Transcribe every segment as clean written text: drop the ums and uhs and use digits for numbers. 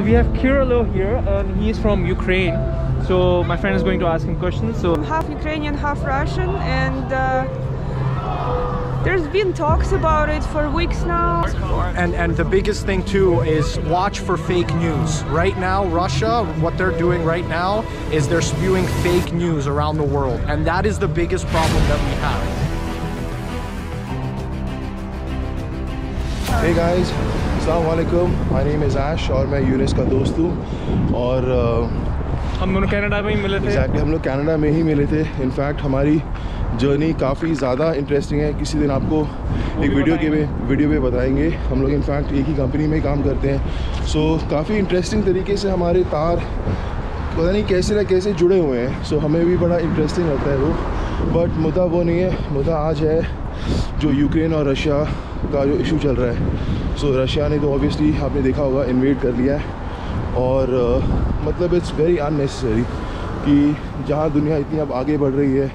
So we have Kirilo here, and he is from Ukraine. So my friend is going to ask him questions. So I'm half Ukrainian, half Russian, and there's been talks about it for weeks now. And the biggest thing too is watch for fake news. Right now, Russia, what they're doing right now is they're spewing fake news around the world, and that is the biggest problem that we have. Hey guys, Assalamualaikum. My name is Ash और मैं यूनिस का दोस्त हूँ और हम दोनों Canada में ही मिले थे। Exactly, हम लोग कनाडा में ही मिले थे। इनफैक्ट हमारी जर्नी काफ़ी ज़्यादा इंटरेस्टिंग है। किसी दिन आपको एक वीडियो पे बताएंगे। हम लोग इनफैक्ट एक ही कंपनी में काम करते हैं। सो काफ़ी इंटरेस्टिंग तरीके से हमारे तार पता नहीं कैसे ना कैसे जुड़े हुए हैं। सो हमें भी बड़ा इंटरेस्टिंग लगता है वो, बट मुद्दा वो नहीं है। मुद्दा आज है जो यूक्रेन और रशिया का जो इशू चल रहा है। सो रशिया ने तो ऑब्वियसली आपने देखा होगा इन्वेड कर लिया है और मतलब इट्स वेरी अननेसेसरी कि जहाँ दुनिया इतनी अब आगे बढ़ रही है,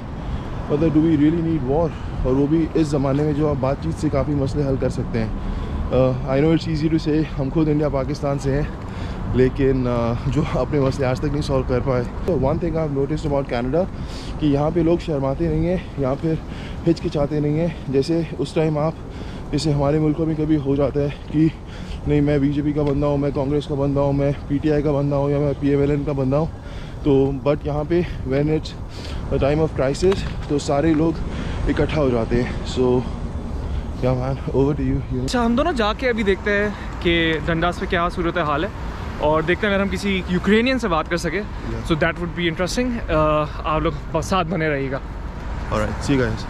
मतलब do we really need war, और वो भी इस ज़माने में जो आप बातचीत से काफ़ी मसले हल कर सकते हैं। I know it's easy to say, हम खुद इंडिया पाकिस्तान से हैं, लेकिन जो अपने मसले आज तक नहीं सॉल्व कर पाए। तो one thing I have noticed about Canada कि यहाँ पे लोग शर्माते नहीं हैं, यहाँ पर हिचकिचाते नहीं हैं। जैसे उस टाइम आप जैसे हमारे मुल्कों में कभी हो जाता है कि नहीं मैं बीजेपी का बंदा हूँ, मैं कांग्रेस का बंदा हूँ, मैं पीटीआई का बंदा हूँ या मैं पीएमएलएन का बंदा हूँ, तो बट यहाँ पे when it's a time of crisis तो सारे लोग इकट्ठा हो जाते हैं। सो या मैन, ओवर टू यू। अच्छा, हम दोनों जाके अभी देखते हैं कि डंडास पे क्या सूरत हाल है और देखते हैं अगर हम किसी यूक्रेनियन से बात कर सके। So that would be interesting. आप लोग साथ बने रहिएगा। Alright, see you guys.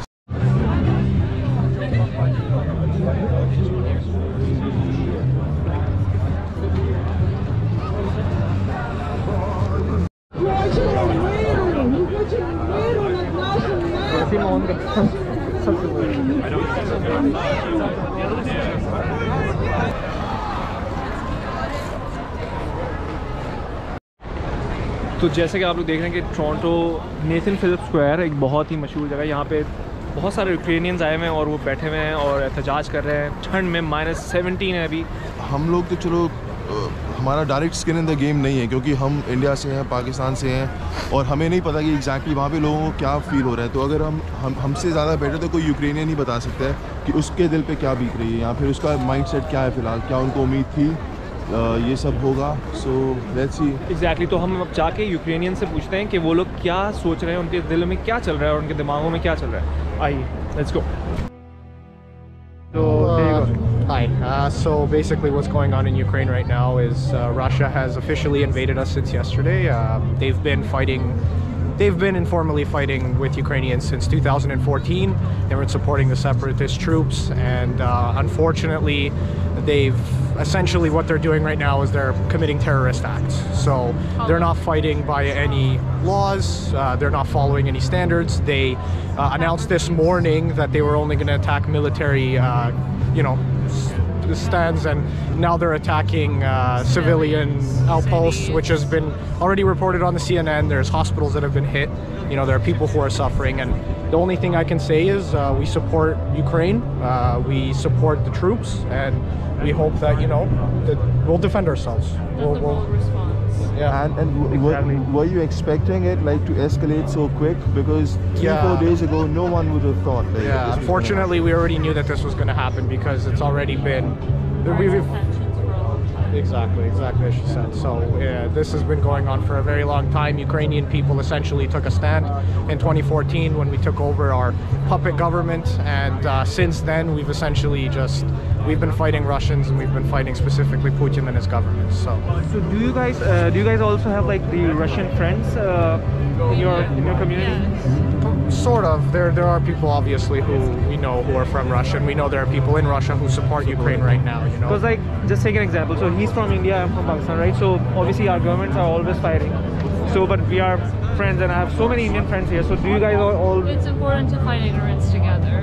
तो जैसे कि आप लोग देख रहे हैं कि टोरंटो नेथन फिलिप स्क्वायर एक बहुत ही मशहूर जगह है। यहाँ पे बहुत सारे यूक्रेनियंस आए हुए हैं और वो बैठे हुए हैं और एहतजाज कर रहे हैं। ठंड में -17 है अभी। हम लोग तो चलो हमारा direct skin in the game नहीं है क्योंकि हम इंडिया से हैं, पाकिस्तान से हैं और हमें नहीं पता कि एग्जैक्टली वहाँ पे लोगों को क्या फ़ील हो रहा है। तो अगर हमसे ज़्यादा बेटर तो कोई यूक्रेनियन ही बता सकता है कि उसके दिल पे क्या बीत रही है या फिर उसका माइंडसेट क्या है फ़िलहाल, क्या उनको उम्मीद थी ये सब होगा। So let's see. एग्जैक्टली, तो हम अब जाके यूक्रेनियन से पूछते हैं कि वो लोग क्या सोच रहे हैं, उनके दिल में क्या चल रहा है और उनके दिमागों में क्या चल रहा है। आइए, let's go. Hi. So basically what's going on in Ukraine right now is Russia has officially invaded us since yesterday. They've been informally fighting with Ukrainians since 2014. They were supporting the separatist troops, and unfortunately essentially what they're doing right now is they're committing terrorist acts. So they're not fighting by any laws, they're not following any standards. They announced this morning that they were only going to attack military stands, and now they're attacking civilian outposts, which has been already reported on the CNN. There's hospitals that have been hit. There are people who are suffering, and the only thing I can say is we support Ukraine, we support the troops, and we hope that that we'll defend ourselves. Yeah. And were you expecting it to escalate so quick? Because 3-4 days ago, no one would have thought. Yeah, unfortunately, we already knew that this was going to happen because it's already been. Exactly as she said. So this has been going on for a very long time. Ukrainian people essentially took a stand in 2014 when we took over our puppet government, and since then we've essentially we've been fighting Russians, and we've been fighting specifically Putin and his government. So do you guys also have the Russian friends in your community? Sort of. There are people obviously who we know who are from Russia, and we know there are people in Russia who support Ukraine right now. Because just take an example. So he's from India, I'm from Pakistan, right? So obviously our governments are always fighting. So but we are friends, and I have so many Indian friends here. So do you guys all? It's important to fight ignorance together.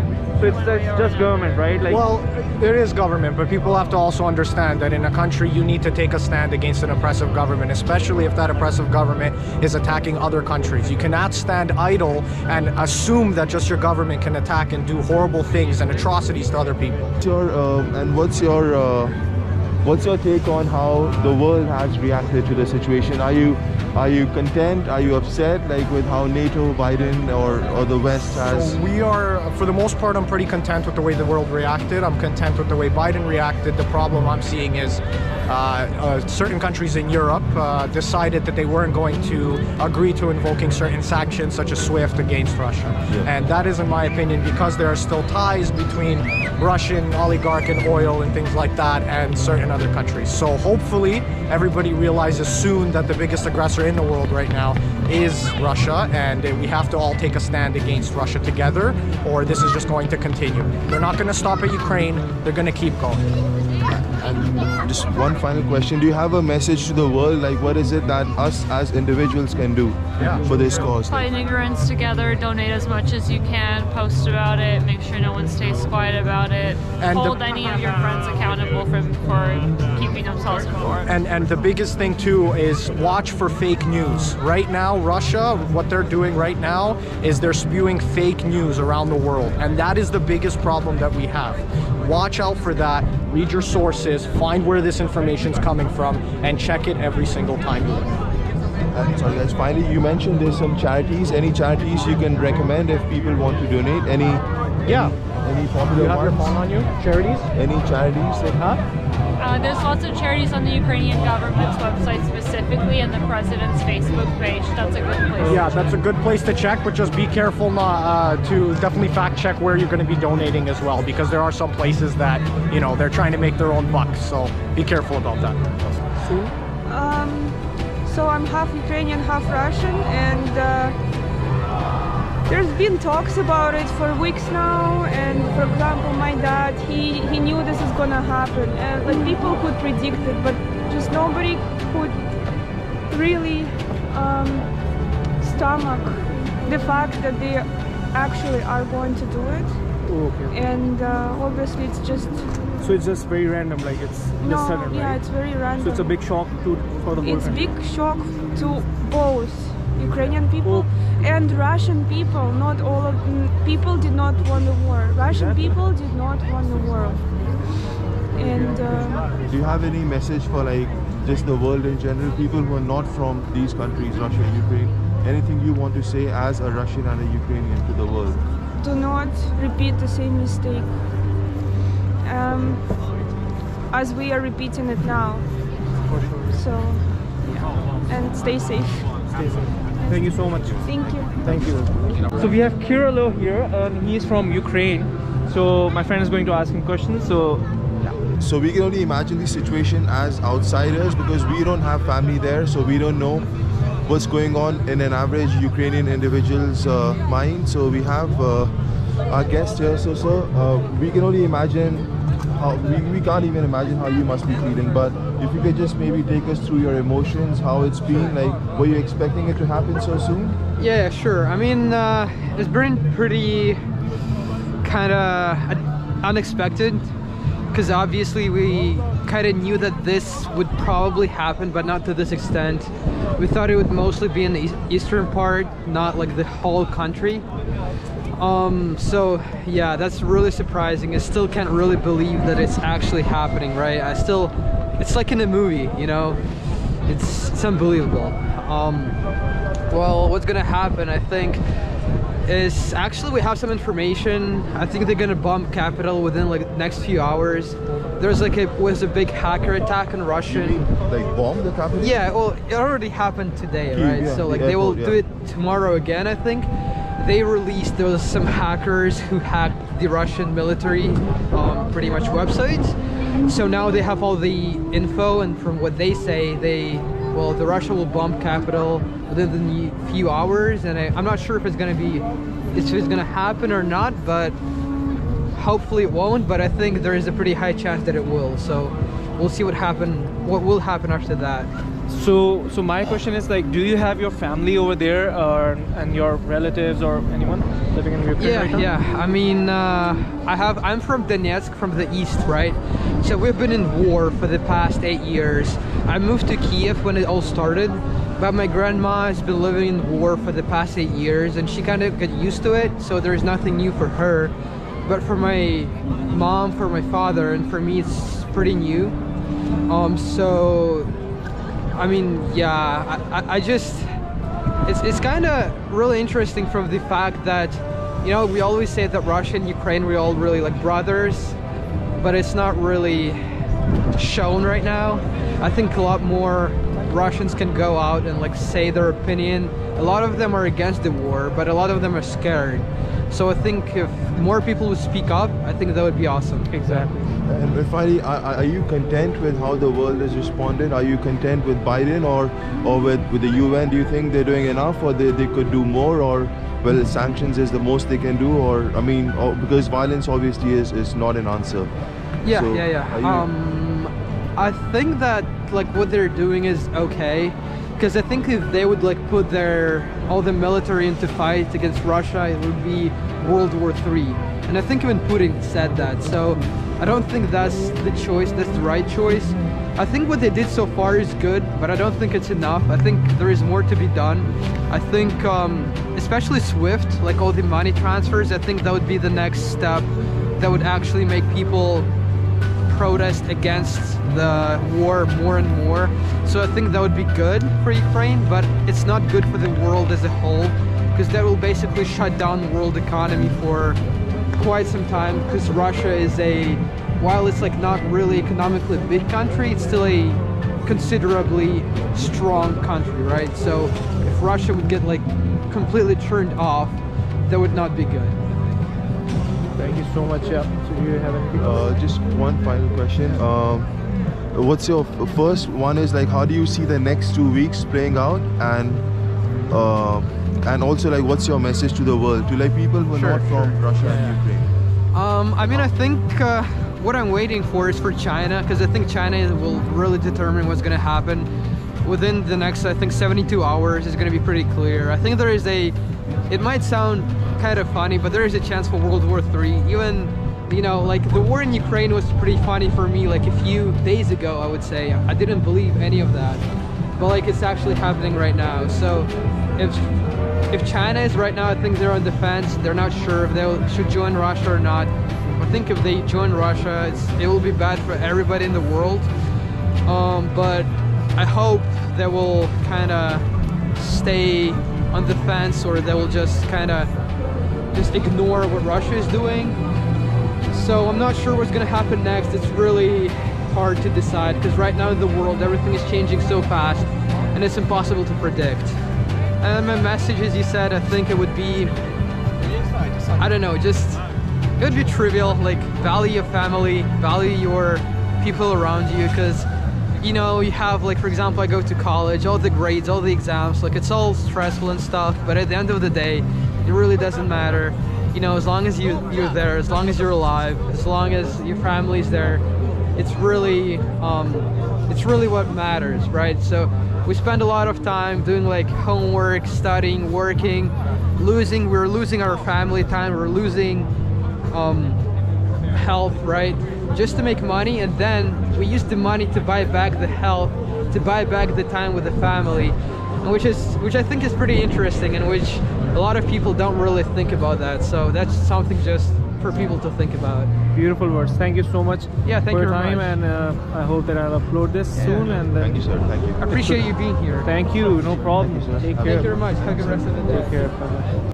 So it's just government, right? Well, there is government, but people have to also understand that in a country you need to take a stand against an oppressive government, especially if that oppressive government is attacking other countries. You cannot stand idle and assume that just your government can attack and do horrible things and atrocities to other people. What's your What's your take on how the world has reacted to the situation? Are you content? Are you upset, like with how NATO, Biden, or the West has? So we are, for the most part, I'm pretty content with the way the world reacted. I'm content with the way Biden reacted. The problem I'm seeing is certain countries in Europe decided that they weren't going to agree to invoking certain sanctions such as SWIFT against Russia. Yeah. And that is, in my opinion, because there are still ties between Russian oligarch and oil and things like that and certain other countries. So hopefully everybody realizes soon that the biggest aggressor in the world right now is Russia, and we have to all take a stand against Russia together, or this is just going to continue. They're not going to stop at Ukraine, they're going to keep going. And just one final question, do you have a message to the world, like what is it that us as individuals can do for this cause? Fight ignorance together, donate as much as you can, post about it, make sure no one stays quiet about it, And hold any of your friends accountable for keeping themselves informed. And the biggest thing too is watch for fake news. Right now, Russia, what they're doing right now is they're spewing fake news around the world, and that is the biggest problem that we have. Watch out for that, read your sources, find where this information is coming from, and check it every single time you look. And sorry guys, finally you mentioned there's some charities. Any charities you can recommend if people want to donate? Any popular You have your ones? phone on you? Charities? Any charities? There's lots of charities on the Ukrainian government's website specifically, and the president's Facebook page. That's a good place. Yeah, that's a good place to check, but just be careful not to definitely fact check where you're going to be donating as well, because there are some places that, you know, they're trying to make their own bucks, so be careful about that. So I'm half Ukrainian, half Russian, and there's been talks about it for weeks now. And for example, my dad, he knew this is gonna happen, and like people could predict it, but just nobody could really stomach the fact that they actually are going to do it. Okay. And obviously it's just So it's just very random, like it's just sudden, yeah, right? it's very random. So it's a big shock for the whole It's country. big shock to both Ukrainian people and Russian people. Not all of people did not want the war. Russian people did not want the war. And Do you have any message for like just the world in general, people who are not from these countries, Russia and Ukraine? Anything you want to say as a Russian and a Ukrainian to the world? do not repeat the same mistake as we are repeating it now. So, yeah. And stay safe. Stay safe. Thank you so much. Thank you. Thank you. So we have Kirilo here, and he's from Ukraine. So my friend is going to ask him questions. So So we can only imagine the situation as outsiders because we don't have family there, so we don't know what's going on in an average Ukrainian individual's mind. So we have our guest here. So sir, we can only imagine how we can't even imagine how you must be feeling. But if you could just maybe take us through your emotions, how it's been. Like, were you expecting it to happen so soon? Yeah, sure. I mean, it's been pretty kind of unexpected, because obviously we kind of knew that this would probably happen, but not to this extent. We thought it would mostly be in the eastern part, not like the whole country. So yeah, that's really surprising. I still can't really believe that it's actually happening, right? It's like in a movie, you know? It's unbelievable. Well, what's gonna happen, I think, is actually we have some information. I think they're gonna bomb Capitol within like the next few hours. There's like was a big hacker attack in Russian. You mean, like bomb the capital? Yeah, well, it already happened today, right? Yeah, So like the they will airport, do yeah. it tomorrow again, I think. They released there was some hackers who hacked the Russian military pretty much websites. So now they have all the info, and from what they say, the Russia will bomb Capitol within the few hours, and I'm not sure if it's gonna happen or not, but hopefully it won't. But I think there is a pretty high chance that it will. So we'll see what will happen after that. So my question is, like, do you have your family over there, and your relatives or anyone living in Ukraine right now? Yeah. I mean, I'm from Donetsk, from the east, right? So we've been in war for the past 8 years. I moved to Kiev when it all started, but my grandma has been living in war for the past 8 years, and she kind of got used to it. So there's nothing new for her. But for my mom, for my father, and for me, it's pretty new. So I mean, yeah, I just it's kind of really interesting from the fact that, you know, we always say that Russia and Ukraine, we're all really like brothers, but it's not really shown right now. I think a lot more Russians can go out and like say their opinion. A lot of them are against the war, but a lot of them are scared. So I think if more people would speak up, I think that would be awesome. Exactly. And finally, are you content with how the world has responded? Are you content with Biden or with the UN? Do you think they're doing enough, or they could do more, or well, sanctions is the most they can do, or I mean, because violence obviously is not an answer. Yeah, So, I think that like what they're doing is okay, because I think if they would like put all the military into fight against Russia, it would be World War III. And I think even Putin said that. So I don't think that's the choice, that's the right choice. I think what they did so far is good, but I don't think it's enough. I think there is more to be done. I think especially SWIFT, like all the money transfers, I think that would be the next step that would actually make people protest against the war more and more. So I think that would be good for Ukraine, but it's not good for the world as a whole, because that will basically shut down the world economy for quite some time, because Russia is while it's like not really economically a big country, it's still a considerably strong country, right? So if Russia would get like completely turned off, that would not be good. Thank you so much. Yeah. So do you have anything? Just one final question. What's your first one is like, how do you see the next 2 weeks playing out, and also like what's your message to the world, to like people who are not from Russia and Ukraine? I mean, I think what I'm waiting for is for China, because I think China will really determine what's going to happen within the next, I think 72 hours is going to be pretty clear. I think there is it might sound kind of funny, but there is a chance for World War III. Even, you know, like the war in Ukraine was pretty funny for me like a few days ago, I would say. I didn't believe any of that, but like it's actually happening right now. So if China is right now, I think they're on defense. They're not sure if they should join Russia or not. I think if they join Russia, it will be bad for everybody in the world. But I hope they will kind of stay on the fence, or they will just kind of just ignore what Russia is doing. So I'm not sure what's going to happen next. It's really hard to decide, because right now in the world everything is changing so fast and it's impossible to predict. And my message, as you said, I think it would be, I don't know, just it would be trivial, like value your family, value your people around you, because you know, you have like, for example, I go to college, all the grades, all the exams, like it's all stressful and stuff, but at the end of the day it really doesn't matter. You know, as long as you're there, as long as you're alive, as long as your family's there, it's really what matters, right? So we spend a lot of time doing like homework, studying, working, we're losing our family time, we're losing health, right? Just to make money, and then we use the money to buy back the health, to buy back the time with the family, which I think is pretty interesting, and which a lot of people don't really think about that. So that's something just for people to think about. Beautiful words. Thank you so much. Yeah, thank for you your very time, much. and I hope that I'll upload this soon. And Thank you, sir. Thank you. I appreciate you being here. Thank you. No problem. Thank you, sir. Take care. Thank you very much. Have a good rest of the day. Take care. Bye-bye.